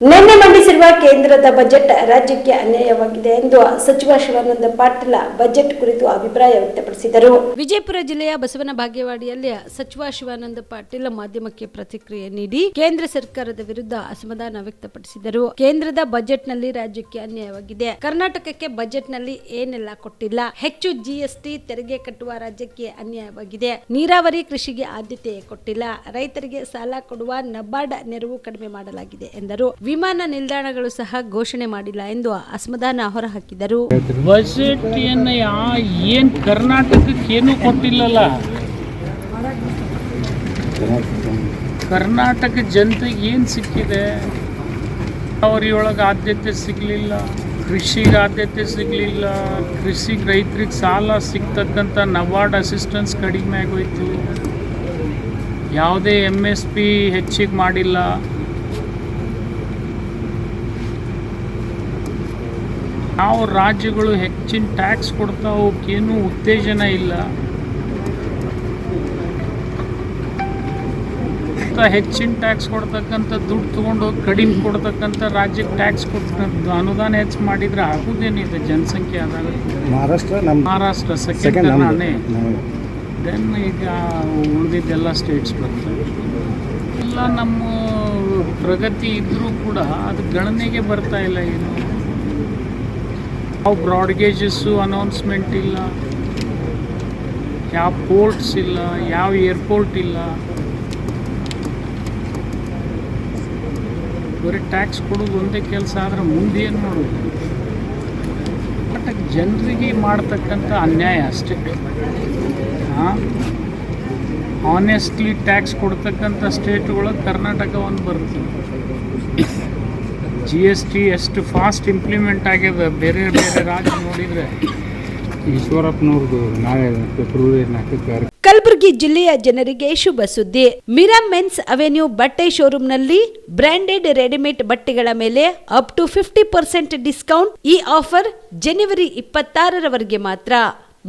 ನಿನ್ನೆ ಮಂಡಿಸಿರುವ ಕೇಂದ್ರದ ಬಜೆಟ್ ರಾಜ್ಯಕ್ಕೆ ಅನ್ಯಾಯವಾಗಿದೆ ಎಂದು ಸಚಿವ ಶಿವಾನಂದ ಪಾಟೀಲ್ ಬಜೆಟ್ ಕುರಿತು ಅಭಿಪ್ರಾಯ ವ್ಯಕ್ತಪಡಿಸಿದರು. ವಿಜಯಪುರ ಜಿಲ್ಲೆಯ ಬಸವನ ಬಾಗೇವಾಡಿಯಲ್ಲಿ ಸಚಿವ ಶಿವಾನಂದ ಪಾಟೀಲ್ ಮಾಧ್ಯಮಕ್ಕೆ ಪ್ರತಿಕ್ರಿಯೆ ನೀಡಿ ಕೇಂದ್ರ ಸರ್ಕಾರದ ವಿರುದ್ಧ ಅಸಮಾಧಾನ ವ್ಯಕ್ತಪಡಿಸಿದರು. ಕೇಂದ್ರದ ಬಜೆಟ್ನಲ್ಲಿ ರಾಜ್ಯಕ್ಕೆ ಅನ್ಯಾಯವಾಗಿದೆ. ಕರ್ನಾಟಕಕ್ಕೆ ಬಜೆಟ್ನಲ್ಲಿ ಏನೆಲ್ಲ ಕೊಟ್ಟಿಲ್ಲ. ಹೆಚ್ಚು ಜಿಎಸ್ಟಿ ತೆರಿಗೆ ಕಟ್ಟುವ ರಾಜ್ಯಕ್ಕೆ ಅನ್ಯಾಯವಾಗಿದೆ. ನೀರಾವರಿ ಕೃಷಿಗೆ ಆದ್ಯತೆ ಕೊಟ್ಟಿಲ್ಲ. ರೈತರಿಗೆ ಸಾಲ ಕೊಡುವ ನಬಾರ್ಡ್ ನೆರವು ಕಡಿಮೆ ಮಾಡಲಾಗಿದೆ ಎಂದರು. ವಿಮಾನ ನಿಲ್ದಾಣಗಳು ಸಹ ಘೋಷಣೆ ಮಾಡಿಲ್ಲ ಎಂದು ಅಸಮಾಧಾನ ಹೊರಹಾಕಿದರು. ಬಜೆಟ್ ಏನ್ ಕರ್ನಾಟಕಕ್ಕೆ ಏನು ಕೊಟ್ಟಿಲ್ಲಲ್ಲ. ಕರ್ನಾಟಕ ಜನತೆಗೆ ಏನ್ ಸಿಕ್ಕಿದೆ? ನೀರಾವರಿಯೊಳಗೆ ಆದ್ಯತೆ ಸಿಗಲಿಲ್ಲ, ಕೃಷಿಗೆ ಆದ್ಯತೆ ಸಿಗಲಿಲ್ಲ, ಕೃಷಿಗೆ ರೈತರಿಗೆ ಸಾಲ ಸಿಗ್ತಕ್ಕಂಥ ನಬಾರ್ಡ್ ಅಸಿಸ್ಟೆನ್ಸ್ ಕಡಿಮೆ ಆಗೋಯ್ತು, ಯಾವುದೇ MSP ಹೆಚ್ಚಿಗೆ ಮಾಡಿಲ್ಲ. ಯಾವ ರಾಜ್ಯಗಳು ಹೆಚ್ಚಿನ ಟ್ಯಾಕ್ಸ್ ಕೊಡ್ತಾವೆ ಅವಕ್ಕೇನು ಉತ್ತೇಜನ ಇಲ್ಲ. ಹೆಚ್ಚಿನ ಟ್ಯಾಕ್ಸ್ ಕೊಡ್ತಕ್ಕಂಥ ದುಡ್ಡು ತೊಗೊಂಡೋಗಿ ಕಡಿಮೆ ಕೊಡ್ತಕ್ಕಂಥ ರಾಜ್ಯಕ್ಕೆ ಟ್ಯಾಕ್ಸ್ ಕೊಡ್ತಕ್ಕಂಥ ಅನುದಾನ ಹೆಚ್ಚು ಮಾಡಿದರೆ ಆಗೋದೇನಿದೆ ಜನಸಂಖ್ಯೆ ಆದಾಗ. ಮಹಾರಾಷ್ಟ್ರ ಸೆಕೆಂಡ್ ನಾನೇ ದೆನ್ ಈಗ ಉಳಿದಿದ್ದೆಲ್ಲ ಸ್ಟೇಟ್ಸ್ ಬರ್ತವೆ. ಎಲ್ಲ ನಮ್ಮ ಪ್ರಗತಿ ಇದ್ದರೂ ಕೂಡ ಅದು ಗಣನೆಗೆ ಬರ್ತಾ ಇಲ್ಲ. ಏನು ಯಾವ ಬ್ರಾಡ್ಗೇಜಸ್ಸು ಅನೌನ್ಸ್ಮೆಂಟ್ ಇಲ್ಲ, ಯಾವ ಪೋರ್ಟ್ಸ್ ಇಲ್ಲ, ಯಾವ ಏರ್ಪೋರ್ಟ್ ಇಲ್ಲ. ಬರೀ ಟ್ಯಾಕ್ಸ್ ಕೊಡೋದು ಒಂದೇ ಕೆಲಸ ಆದರೆ ಮುಂದೆ ಏನು ಮಾಡೋದು? ಬಟ್ ಜನರಿಗೆ ಮಾಡ್ತಕ್ಕಂಥ ಅನ್ಯಾಯ ಅಷ್ಟೇ. ಆನೆಸ್ಟ್ಲಿ ಟ್ಯಾಕ್ಸ್ ಕೊಡ್ತಕ್ಕಂಥ ಸ್ಟೇಟ್ಗಳಿಗೆ ಕರ್ನಾಟಕ ಒಂದು ಬರ್ತದೆ. GST ಎಷ್ಟು ಫಾಸ್ಟ್ ಇಂಪ್ಲಿಮೆಂಟ್ ಆಗಿದೆ ಬೇರೆ ಬೇರೆ ರಾಜ್ಯ ನೋಡಿದರೆ. ಈಶ್ವರಪ್ಪನವ್ರದ್ದು ನಾಳೆ ಫೆಬ್ರವರಿ 4 ಕಲಬುರಗಿ ಜಿಲ್ಲೆಯ ಜನರಿಗೆ ಶುಭ ಸುದ್ದಿ. ಮಿರಾ ಮೆನ್ಸ್ ಅವೆನ್ಯೂ ಬಟ್ಟೆ ಶೋರೂಮ್ನಲ್ಲಿ ಬ್ರಾಂಡೆಡ್ ರೆಡಿಮೇಡ್ ಬಟ್ಟೆಗಳ ಮೇಲೆ ಅಪ್ ಟು 50% ಡಿಸ್ಕೌಂಟ್. ಈ ಆಫರ್ ಜನವರಿ 26ರವರೆಗೆ ಮಾತ್ರ.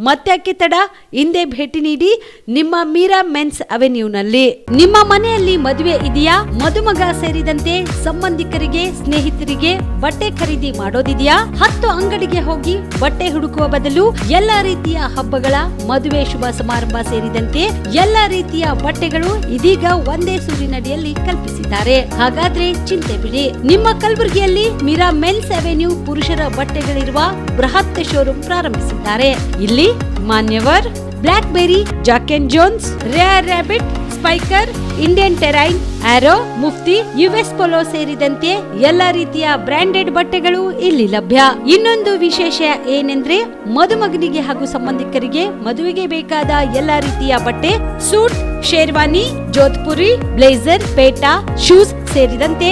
ಮತ್ತ್ಯಾಕೆ ತಡ? ಹಿಂದೆ ಭೇಟಿ ನೀಡಿ ನಿಮ್ಮ ಮೀರಾ ಮೆನ್ಸ್ ಅವೆನ್ಯೂನಲ್ಲಿ. ನಿಮ್ಮ ಮನೆಯಲ್ಲಿ ಮದುವೆ ಇದೆಯಾ? ಮದುಮಗ ಸೇರಿದಂತೆ ಸಂಬಂಧಿಕರಿಗೆ, ಸ್ನೇಹಿತರಿಗೆ ಬಟ್ಟೆ ಖರೀದಿ ಮಾಡೋದಿದೆಯಾ? 10 ಅಂಗಡಿಗೆ ಹೋಗಿ ಬಟ್ಟೆ ಹುಡುಕುವ ಬದಲು ಎಲ್ಲಾ ರೀತಿಯ ಹಬ್ಬಗಳ, ಮದುವೆ, ಶುಭ ಸಮಾರಂಭ ಸೇರಿದಂತೆ ಎಲ್ಲಾ ರೀತಿಯ ಬಟ್ಟೆಗಳು ಇದೀಗ ಒಂದೇ ಸೂರಿನಡಿಯಲ್ಲಿ ಕಲ್ಪಿಸಿದ್ದಾರೆ. ಹಾಗಾದ್ರೆ ಚಿಂತೆ ಬಿಡಿ. ನಿಮ್ಮ ಕಲಬುರಗಿಯಲ್ಲಿ ಮೀರಾ ಮೆನ್ಸ್ ಅವೆನ್ಯೂ ಪುರುಷರ ಬಟ್ಟೆಗಳಿರುವ ಬೃಹತ್ ಶೋರೂಮ್ ಪ್ರಾರಂಭಿಸಿದ್ದಾರೆ. ಇಲ್ಲಿ Manyavar, Blackberry, Jack and Jones, Rare Rabbit, Spykar, Indian Terrain, Arrow, Mufti, US Polo ಸೇರಿದಂತೆ ಎಲ್ಲ ರೀತಿಯ ಬ್ರಾಂಡೆಡ್ ಬಟ್ಟೆಗಳು ಇಲ್ಲಿ ಲಭ್ಯ. ಇನ್ನೊಂದು ವಿಶೇಷ ಏನೆಂದ್ರೆ ಮದುಮಗನಿಗೆ ಹಾಗೂ ಸಂಬಂಧಿಕರಿಗೆ ಮದುವೆಗೆ ಬೇಕಾದ ಎಲ್ಲ ರೀತಿಯ ಬಟ್ಟೆ, ಸೂಟ್, ಶೇರ್ವಾನಿ, ಜೋಧ್ಪುರಿ, ಬ್ಲೇಸರ್, ಪೇಟಾ, ಶೂಸ್ ಸೇರಿದಂತೆ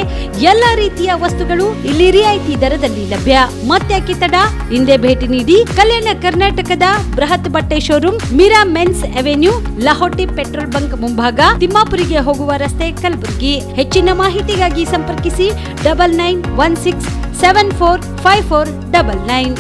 ಎಲ್ಲ ರೀತಿಯ ವಸ್ತುಗಳು ಇಲ್ಲಿ ರಿಯಾಯಿತಿ ದರದಲ್ಲಿ ಲಭ್ಯ. ಮತ್ತ್ಯಾಕೆ ತಡ? ಹಿಂದೆ ಭೇಟಿ ನೀಡಿ. ಕಲ್ಯಾಣ ಕರ್ನಾಟಕದ ಬೃಹತ್ ಬಟ್ಟೆ showroom Meera men's avenue, Lahoti petrol bunk ಮುಂಭಾಗ, ತಿಮ್ಮಾಪುರಿಗೆ ಹೋಗುವ ರಸ್ತೆ, ಕಲಬುರಗಿ. ಹೆಚ್ಚಿನ ಮಾಹಿತಿಗಾಗಿ ಸಂಪರ್ಕಿಸಿ 9916745499.